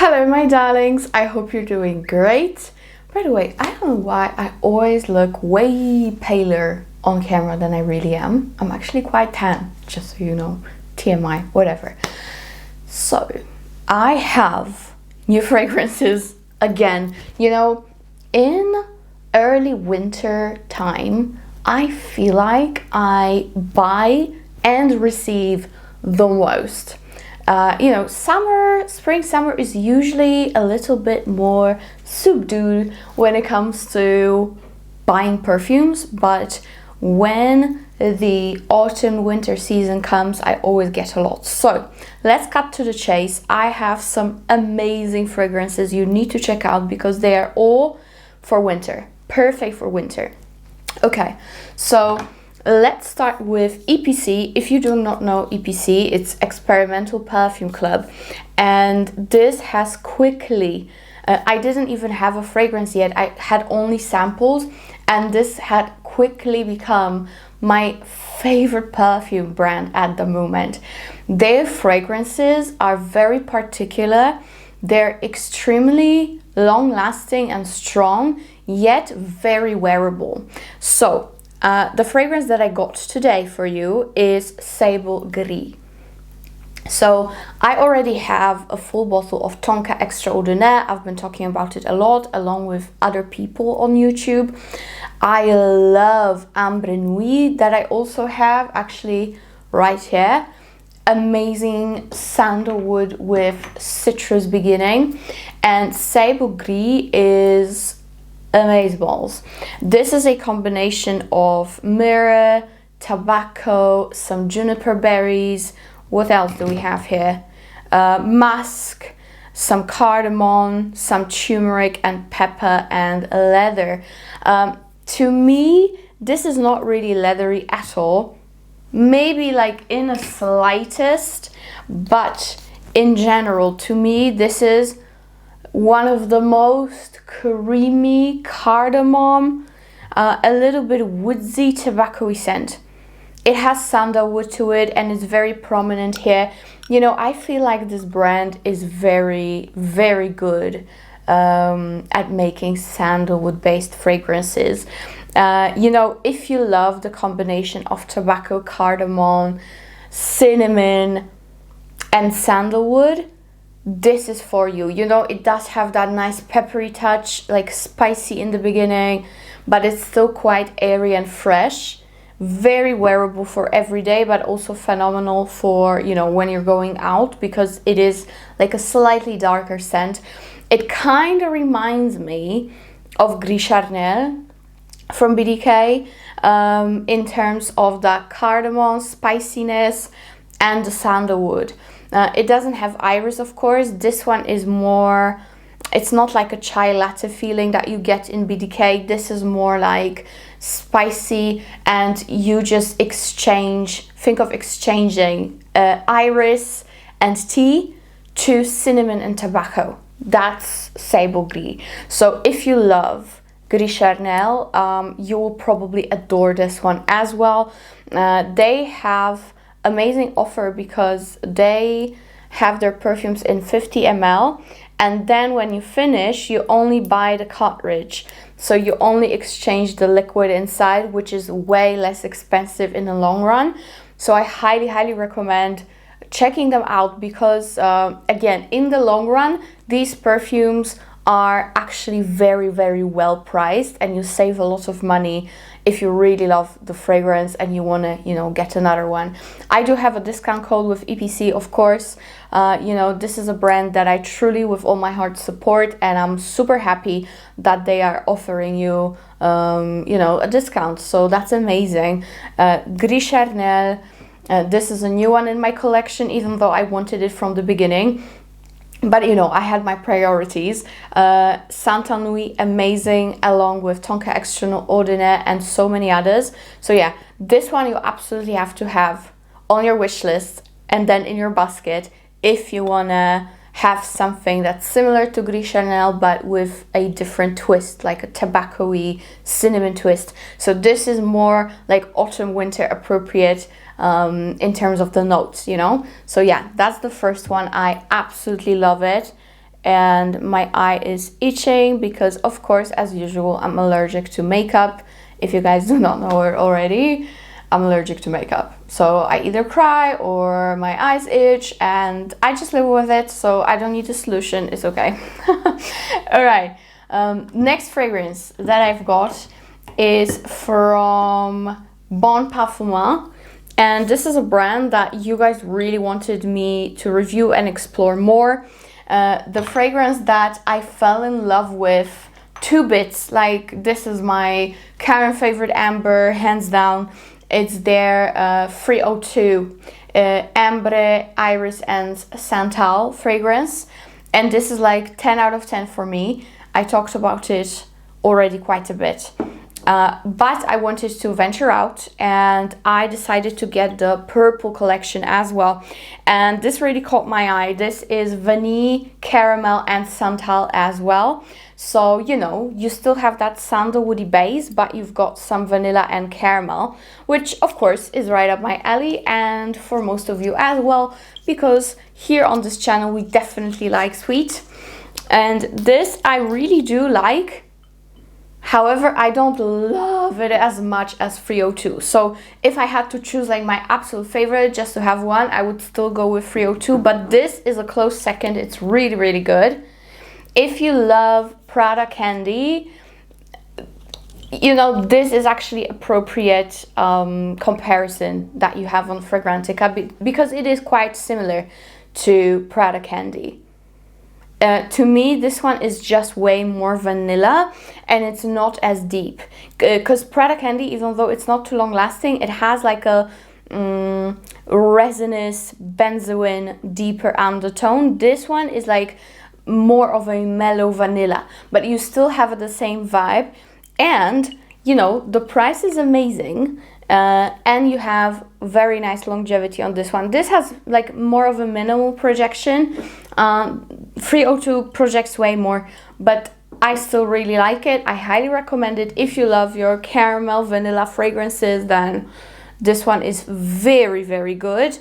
Hello my darlings, I hope you're doing great. By the way, I don't know why I always look way paler on camera than I really am. I'm actually quite tan, just so you know, TMI, whatever. So, I have new fragrances again. You know, in early winter time, I feel like I buy and receive the most. You know, spring, summer is usually a little bit more subdued when it comes to buying perfumes, but when the autumn winter season comes, I always get a lot. So let's cut to the chase. I have some amazing fragrances you need to check out because they are all for winter, perfect for winter. Okay, so let's start with EPC. If you do not know EPC, it's Experimental Perfume Club, and this has quickly, I didn't even have a fragrance yet, I had only samples, and this had quickly become my favorite perfume brand at the moment. Their fragrances are very particular, they're extremely long lasting and strong, yet very wearable. So the fragrance that I got today for you is Sable Gris. So I already have a full bottle of Tonka Extraordinaire. I've been talking about it a lot along with other people on YouTube. I love Ambre Nuit that I also have actually right here. Amazing sandalwood with citrus beginning, and Sable Gris is amazeballs. This is a combination of myrrh, tobacco, some juniper berries. What else do we have here? Musk, some cardamom, some turmeric and pepper and leather. To me, this is not really leathery at all. Maybe like in a slightest, but in general, to me, this is one of the most creamy cardamom, a little bit woodsy tobacco-y scent. It has sandalwood to it and it's very prominent here. You know, I feel like this brand is very, very good at making sandalwood based fragrances. You know, if you love the combination of tobacco, cardamom, cinnamon and sandalwood, this is for you. You know, it does have that nice peppery touch, like spicy in the beginning, but it's still quite airy and fresh. Very wearable for every day, but also phenomenal for, you know, when you're going out, because it is like a slightly darker scent. It kind of reminds me of Gris Charnel from BDK in terms of that cardamom spiciness and the sandalwood. It doesn't have iris, of course. This one is more, it's not like a chai latte feeling that you get in BDK. This is more like spicy, and you just think of exchanging iris and tea to cinnamon and tobacco. That's Sable Gris. So if you love Gris Charnel, you will probably adore this one as well. They have amazing offer because they have their perfumes in 50 ml, and then when you finish you only buy the cartridge, so you only exchange the liquid inside, which is way less expensive in the long run. So I highly recommend checking them out because again, in the long run these perfumes are actually very well priced, and you save a lot of money if you really love the fragrance and you want to, you know, get another one. I do have a discount code with EPC, of course. You know, this is a brand that I truly with all my heart support, and I'm super happy that they are offering you you know, a discount, so that's amazing. Gris Charnel, this is a new one in my collection, even though I wanted it from the beginning. But you know, I had my priorities. Santa Nuit, amazing, along with Tonka Extraordinaire and so many others. So yeah, this one you absolutely have to have on your wish list and then in your basket if you wanna have something that's similar to Gris Charnel but with a different twist, like a tobacco-y cinnamon twist. So this is more like autumn winter appropriate in terms of the notes, you know. So yeah, that's the first one. I absolutely love it. and my eye is itching because, of course, as usual, I'm allergic to makeup. If you guys do not know it already, I'm allergic to makeup. So I either cry or my eyes itch, and I just live with it, so I don't need a solution. It's okay. All right. Next fragrance that I've got is from Bon Parfum, and this is a brand that you guys really wanted me to review and explore more. The fragrance that I fell in love with 2 bits, like this is my current favorite amber, hands down. It's their 302 Ambre, Iris and Santal fragrance, and this is like 10 out of 10 for me. I talked about it already quite a bit, but I wanted to venture out, and I decided to get the purple collection as well, and this really caught my eye. This is vanilla, caramel and santal as well. So, you know, you still have that sandalwoody base, but you've got some vanilla and caramel, which of course is right up my alley, and for most of you as well, because here on this channel we definitely like sweet. And this I really do like. However, I don't love it as much as 302. So if I had to choose like my absolute favorite just to have one, I would still go with 302, but this is a close second. It's really, really good. If you love Prada candy, you know, this is actually appropriate comparison that you have on Fragrantica, because it is quite similar to Prada candy. To me, this one is just way more vanilla, and it's not as deep. Because Prada candy, even though it's not too long lasting, it has like a resinous, benzoin, deeper undertone. This one is like more of a mellow vanilla, but you still have the same vibe. And, you know, the price is amazing. And you have very nice longevity on this one. This has like more of a minimal projection. 302 projects way more, but I still really like it. I highly recommend it. If you love your caramel vanilla fragrances, then this one is very, very good.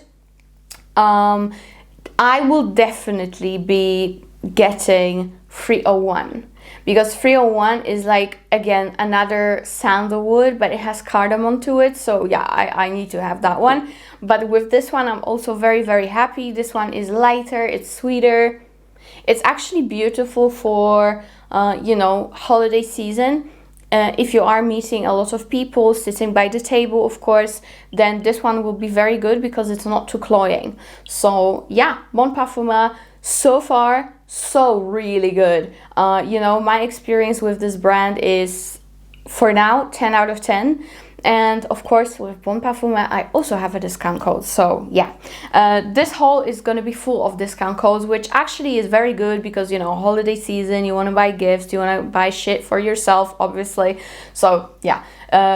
I will definitely be getting 301, because 301 is like, again, another sandalwood, but it has cardamom to it. So yeah, I need to have that one. But with this one, I'm also very, very happy. This one is lighter, it's sweeter. It's actually beautiful for, you know, holiday season. If you are meeting a lot of people, sitting by the table, of course, then this one will be very good because it's not too cloying. So yeah, Bon Parfum, so far, so really good. You know, my experience with this brand is, for now, 10 out of 10. And of course, with Bon Parfum, I also have a discount code. So yeah, this haul is going to be full of discount codes, which actually is very good because, you know, holiday season, you want to buy gifts, you want to buy shit for yourself, obviously. So yeah,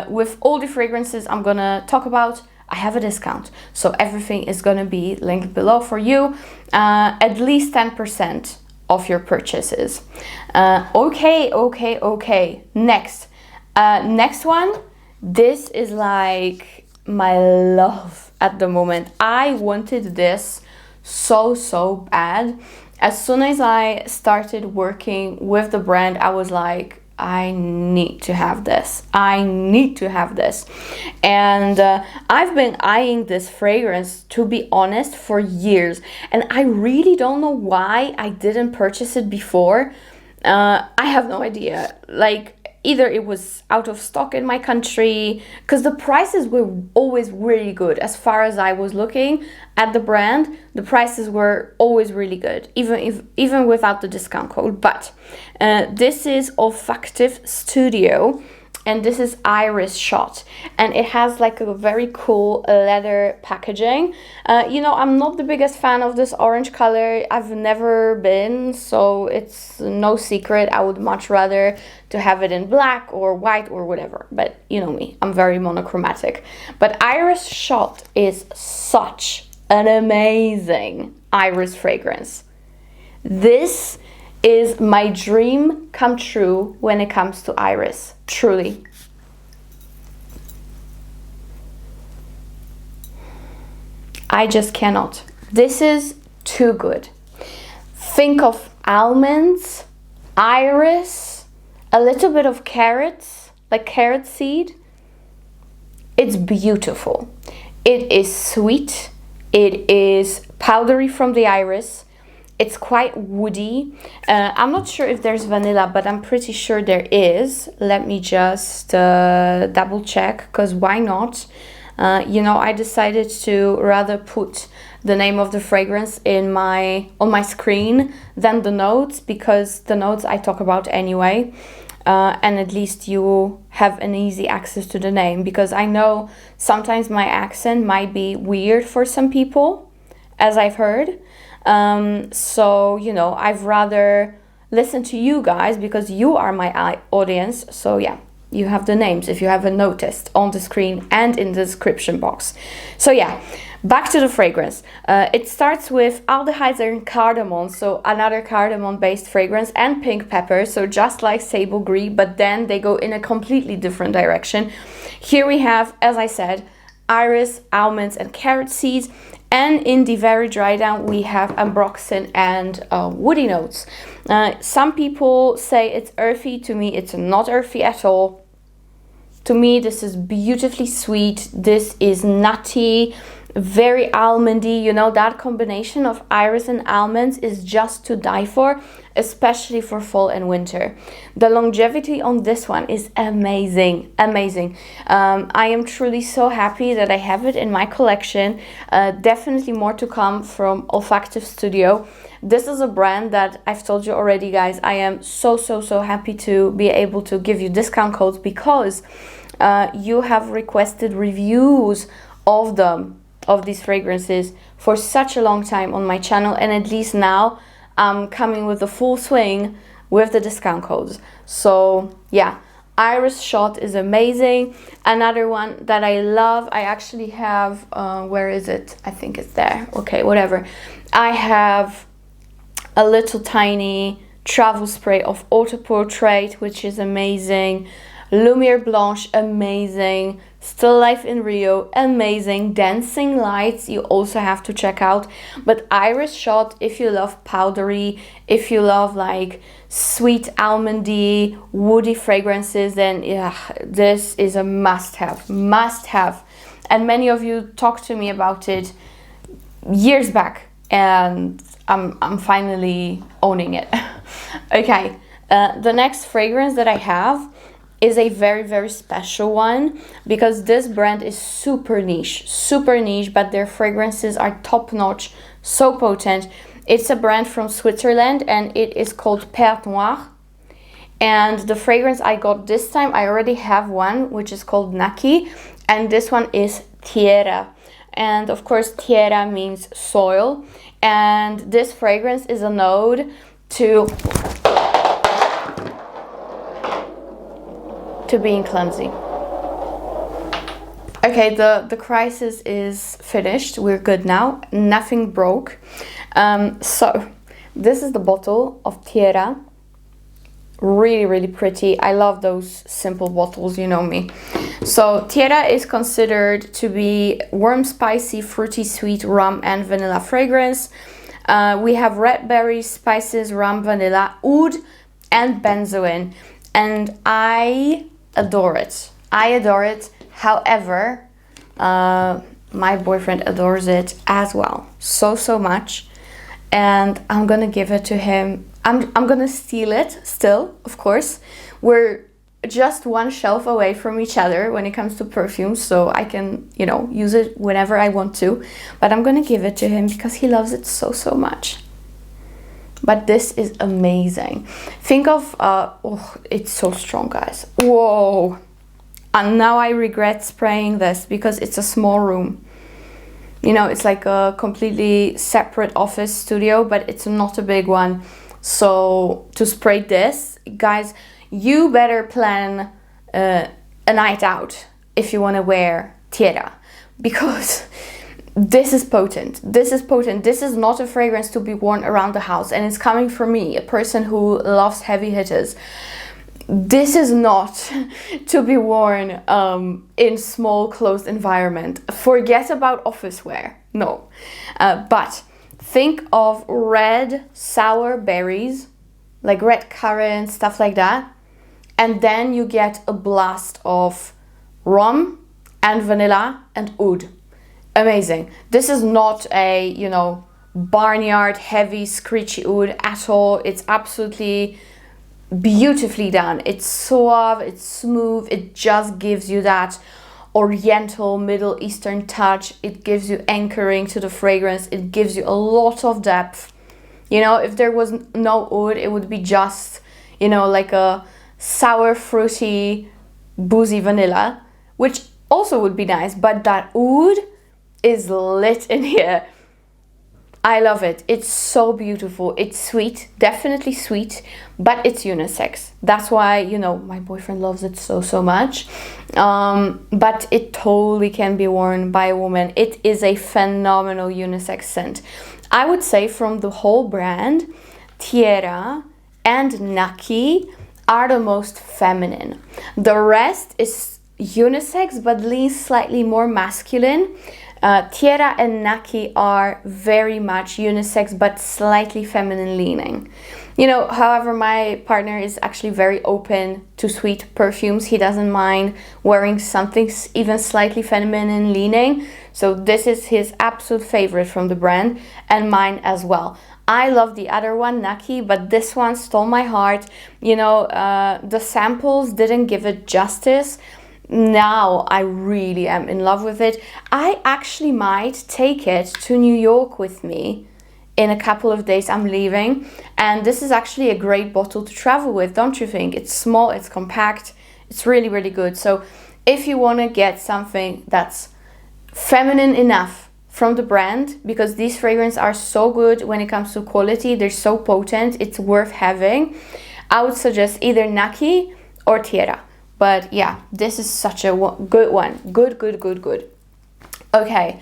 with all the fragrances I'm going to talk about, I have a discount. So everything is going to be linked below for you. At least 10% of your purchases. Okay. Next one. This is like my love at the moment. I wanted this so bad. As soon as I started working with the brand, I was like, I need to have this. I need to have this. And I've been eyeing this fragrance, to be honest, for years. And I really don't know why I didn't purchase it before. I have no idea. Like, either it was out of stock in my country, because the prices were always really good. As far as I was looking at the brand, the prices were always really good, even without the discount code. But this is Olfactive Studio, and this is Iris Shot, and it has like a very cool leather packaging. You know, I'm not the biggest fan of this orange color. I've never been, so it's no secret. I would much rather to have it in black or white or whatever, but you know me, I'm very monochromatic. But Iris Shot is such an amazing iris fragrance. This is my dream come true when it comes to iris, truly. I just cannot. This is too good. Think of almonds, iris, a little bit of carrots, like carrot seed. It's beautiful. It is sweet. It is powdery from the iris. It's quite woody. I'm not sure if there's vanilla, but I'm pretty sure there is. Let me just double check, because why not? You know, I decided to rather put the name of the fragrance on my screen than the notes, because the notes I talk about anyway. And at least you have an easy access to the name, because I know sometimes my accent might be weird for some people, as I've heard. So, you know, I'd rather listen to you guys because you are my audience. So yeah, you have the names if you haven't noticed on the screen and in the description box. So yeah, back to the fragrance. It starts with aldehydes and cardamom, so another cardamom based fragrance, and pink pepper, so just like Sable Gris, but then they go in a completely different direction. Here we have, as I said, iris, almonds and carrot seeds, and in the very dry down we have ambroxan and woody notes. Some people say it's earthy. To me, it's not earthy at all. To me, this is beautifully sweet. This is nutty, very almondy. You know, that combination of iris and almonds is just to die for, especially for fall and winter. The longevity on this one is amazing, amazing. I am truly so happy that I have it in my collection. Definitely more to come from Olfactive Studio. This is a brand that I've told you already, guys. I am so happy to be able to give you discount codes, because you have requested reviews of them, of these fragrances, for such a long time on my channel, and at least now I'm coming with the full swing with the discount codes. So yeah, Iris Shot is amazing. Another one that I love, I actually have, where is it? I think it's there. Okay, whatever. I have a little tiny travel spray of Auto Portrait, which is amazing. Lumiere Blanche, amazing. Still Life in Rio, amazing. Dancing Lights, you also have to check out. But Iris Shot, if you love powdery, if you love like sweet almondy, woody fragrances, then yeah, this is a must-have, must-have. And many of you talked to me about it years back, and I'm finally owning it. Okay, the next fragrance that I have is a very special one, because this brand is super niche, but their fragrances are top notch, so potent. It's a brand from Switzerland and it is called Pernoire. And the fragrance I got this time, I already have one which is called Naki, and this one is Tierra. And of course Tierra means soil, and this fragrance is an ode to being clumsy. Okay, the crisis is finished. We're good now. Nothing broke. So this is the bottle of Tierra. Really pretty. I love those simple bottles, you know me. So Tierra is considered to be warm, spicy, fruity, sweet rum and vanilla fragrance. We have red berries, spices, rum, vanilla, oud and benzoin. And I adore it. I adore it. However, my boyfriend adores it as well. So much. And I'm gonna give it to him. I'm gonna steal it still, of course. We're just one shelf away from each other when it comes to perfumes, so I can, you know, use it whenever I want to. But I'm gonna give it to him because he loves it so much. But this is amazing. Think of, oh, it's so strong, guys. Whoa. And now I regret spraying this because it's a small room. You know, it's like a completely separate office studio, but it's not a big one. So to spray this, guys, you better plan a night out if you want to wear Tierra, because this is potent. This is potent. This is not a fragrance to be worn around the house, and it's coming from me, a person who loves heavy hitters. This is not to be worn in small closed environment. Forget about office wear. No. But think of red sour berries, like red currant, stuff like that. And then you get a blast of rum and vanilla and oud. Amazing. This is not a, you know, barnyard heavy screechy oud at all. It's absolutely beautifully done. It's suave, it's smooth, it just gives you that oriental Middle Eastern touch. It gives you anchoring to the fragrance. It gives you a lot of depth. You know, if there was no oud, it would be just, you know, like a sour, fruity, boozy vanilla, which also would be nice, but that oud is lit in here. I love it. It's so beautiful. It's sweet, definitely sweet, but it's unisex. That's why, you know, my boyfriend loves it so much. But it totally can be worn by a woman. It is a phenomenal unisex scent. I would say from the whole brand, Tierra and Nuit are the most feminine. The rest is unisex, but leans slightly more masculine. Tierra and Nuit are very much unisex, but slightly feminine leaning. You know, however, my partner is actually very open to sweet perfumes. He doesn't mind wearing something even slightly feminine leaning. So this is his absolute favorite from the brand, and mine as well. I love the other one, Nuit, but this one stole my heart. You know, the samples didn't give it justice. Now I really am in love with it. I actually might take it to New York with me in a couple of days. I'm leaving, and this is actually a great bottle to travel with, don't you think? It's small, it's compact, it's really good. So if you want to get something that's feminine enough from the brand, because these fragrances are so good when it comes to quality, they're so potent, it's worth having, I would suggest either Nuit or Tierra. But yeah, this is such a good one. Good. Okay,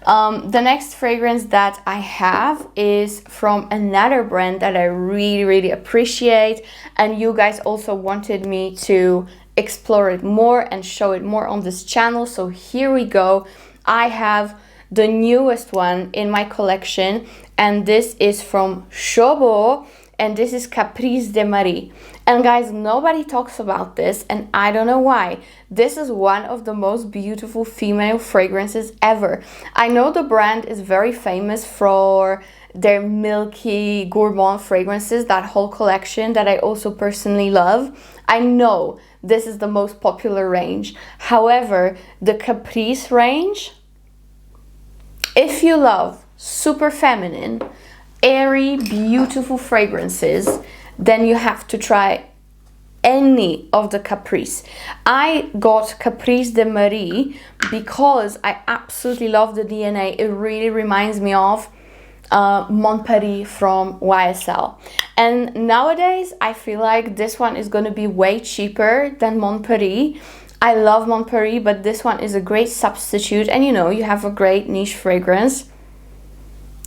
the next fragrance that I have is from another brand that I really appreciate, and you guys also wanted me to explore it more and show it more on this channel. So here we go. I have the newest one in my collection, and this is from Chabaud, and this is Caprice de Marie. And guys, nobody talks about this, and I don't know why. This is one of the most beautiful female fragrances ever. I know the brand is very famous for their milky gourmand fragrances, that whole collection that I also personally love. I know this is the most popular range. However, the Caprice range, if you love super feminine, airy, beautiful fragrances, then you have to try any of the Caprice. I got Caprice de Marie because I absolutely love the DNA. It really reminds me of Montparis from YSL. And nowadays, I feel like this one is going to be way cheaper than Montparis. I love Montparis, but this one is a great substitute. And you know, you have a great niche fragrance.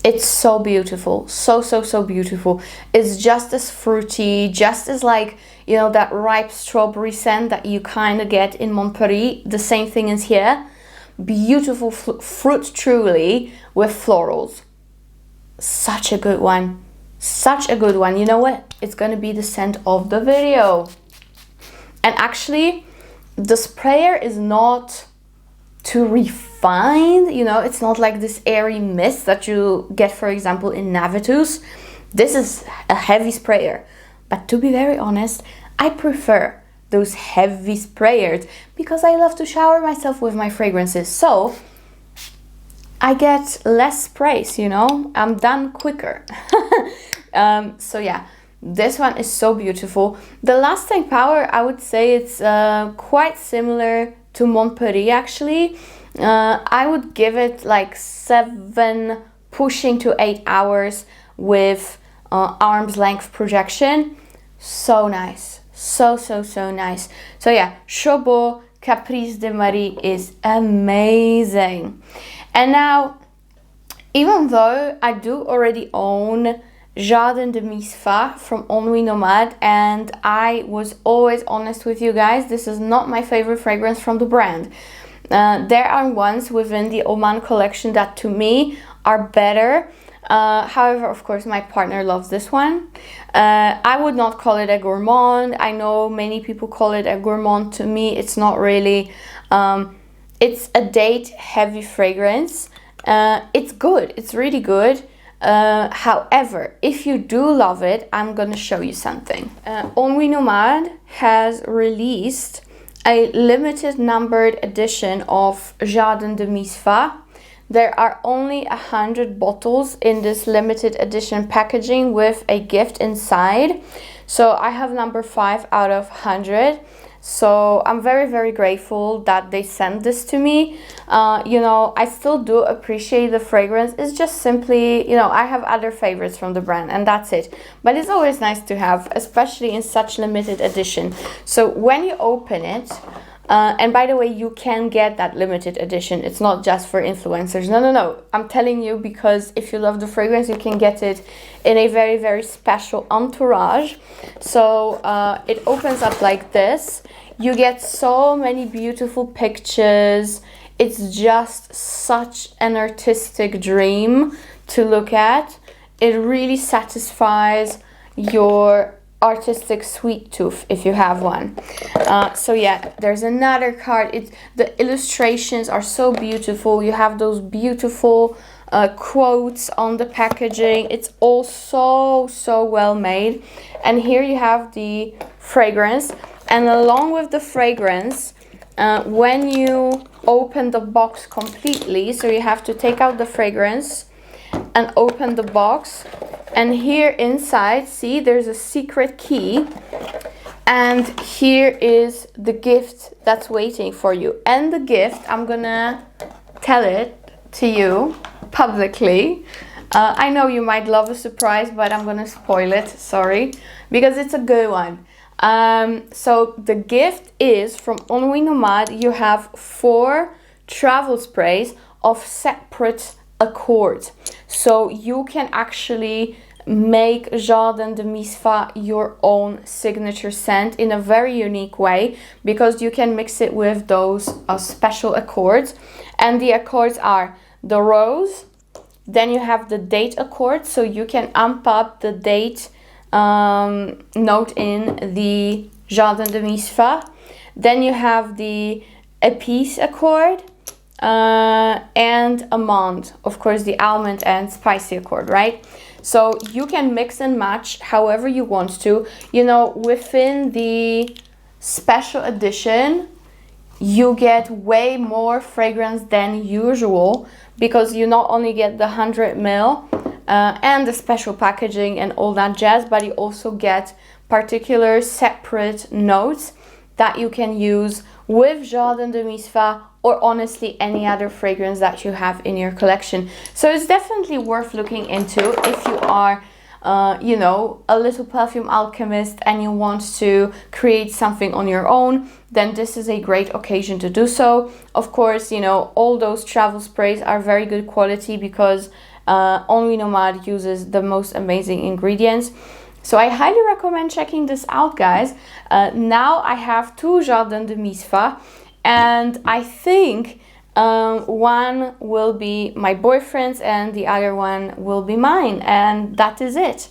It's so beautiful, so beautiful. It's just as fruity, just as like, you know, that ripe strawberry scent that you kind of get in Montparis. The same thing is here. Beautiful fruit truly with florals. Such a good one. Such a good one. You know what? It's going to be the scent of the video. And actually, the sprayer is not too refined, you know, it's not like this airy mist that you get, for example, in NAVITUS. This is a heavy sprayer, but to be very honest, I prefer those heavy sprayers because I love to shower myself with my fragrances, so I get less sprays, you know, I'm done quicker. So yeah, this one is so beautiful. The lasting power, I would say it's quite similar to Montparis actually. I would give it like 7 pushing to 8 hours with arm's length projection. So nice, so nice. So yeah, Chabaud Caprice de Marie is amazing. And now, even though I do already own Jardin de Misfah from Nuit Nomade, and I was always honest with you guys, this is not my favorite fragrance from the brand. There are ones within the Oman collection that to me are better. However, of course, my partner loves this one. I would not call it a gourmand. I know many people call it a gourmand. To me, it's not really. It's a date heavy fragrance. It's good. It's really good. However, if you do love it, I'm gonna show you something. Nomade has released a limited numbered edition of Jardin de Misfah. There are only 100 bottles in this limited edition packaging with a gift inside. So I have number 5 out of 100. So I'm very, very grateful that they sent this to me. You know, I still do appreciate the fragrance. It's just simply, you know, I have other favorites from the brand and that's it. But it's always nice to have, especially in such limited edition. So when you open it, and by the way, you can get that limited edition. It's not just for influencers. No. I'm telling you because if you love the fragrance, you can get it in a very, very special entourage. So it opens up like this. You get so many beautiful pictures. It's just such an artistic dream to look at. It really satisfies your artistic sweet tooth if you have one. So yeah, there's another card. The illustrations are so beautiful. You have those beautiful quotes on the packaging. It's all so well made. And here you have the fragrance, and along with the fragrance, when you open the box completely, so you have to take out the fragrance and open the box. And here inside, see, there's a secret key. And here is the gift that's waiting for you. And the gift, I'm gonna tell it to you publicly. I know you might love a surprise, but I'm gonna spoil it, sorry, because it's a good one. So the gift is from Nomade. You have 4 travel sprays of separate accord, so you can actually make Jardin de Misfah your own signature scent in a very unique way, because you can mix it with those special accords. And the accords are the rose, then you have the date accord, so you can amp up the date note in the Jardin de Misfah. Then you have the épice accord, and amande, of course, the almond and spicy accord, right? So you can mix and match however you want to. You know, within the special edition, you get way more fragrance than usual, because you not only get the 100 ml and the special packaging and all that jazz, but you also get particular separate notes that you can use with Jardin de Misfah, or honestly any other fragrance that you have in your collection. So it's definitely worth looking into if you are you know, a little perfume alchemist and you want to create something on your own. Then this is a great occasion to do so. Of course, you know, all those travel sprays are very good quality, because only Nomade uses the most amazing ingredients. So I highly recommend checking this out, guys. Now I have 2 Jardin de Misfah, and I think one will be my boyfriend's and the other one will be mine, and that is it.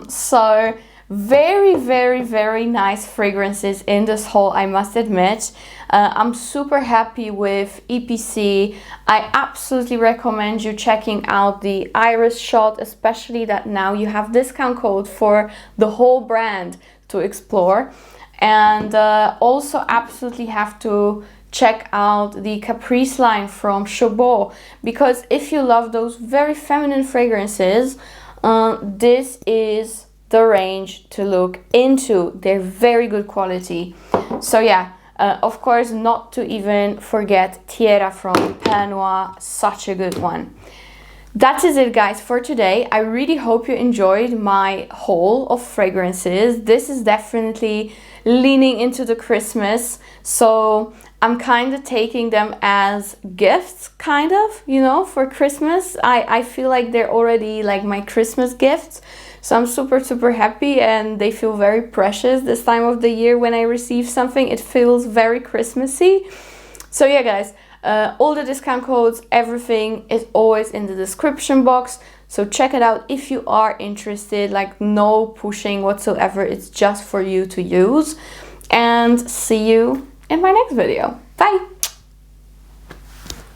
So very nice fragrances in this haul, I must admit. I'm super happy with EPC. I absolutely recommend you checking out the Iris shot, especially that now you have discount code for the whole brand to explore. And also absolutely have to check out the Caprice line from Chabaud, because if you love those very feminine fragrances, this is the range to look into. They're very good quality. So yeah, of course, not to even forget Tierra from Pernoire, such a good one. That is it, guys, for today. I really hope you enjoyed my haul of fragrances. This is definitely leaning into the Christmas, so I'm kind of taking them as gifts, kind of, you know, for Christmas. I feel like they're already like my Christmas gifts. So I'm super happy, and they feel very precious this time of the year. When I receive something, it feels very Christmassy. So yeah, guys, all the discount codes, everything is always in the description box. So check it out if you are interested, like no pushing whatsoever. It's just for you to use. And see you in my next video. Bye!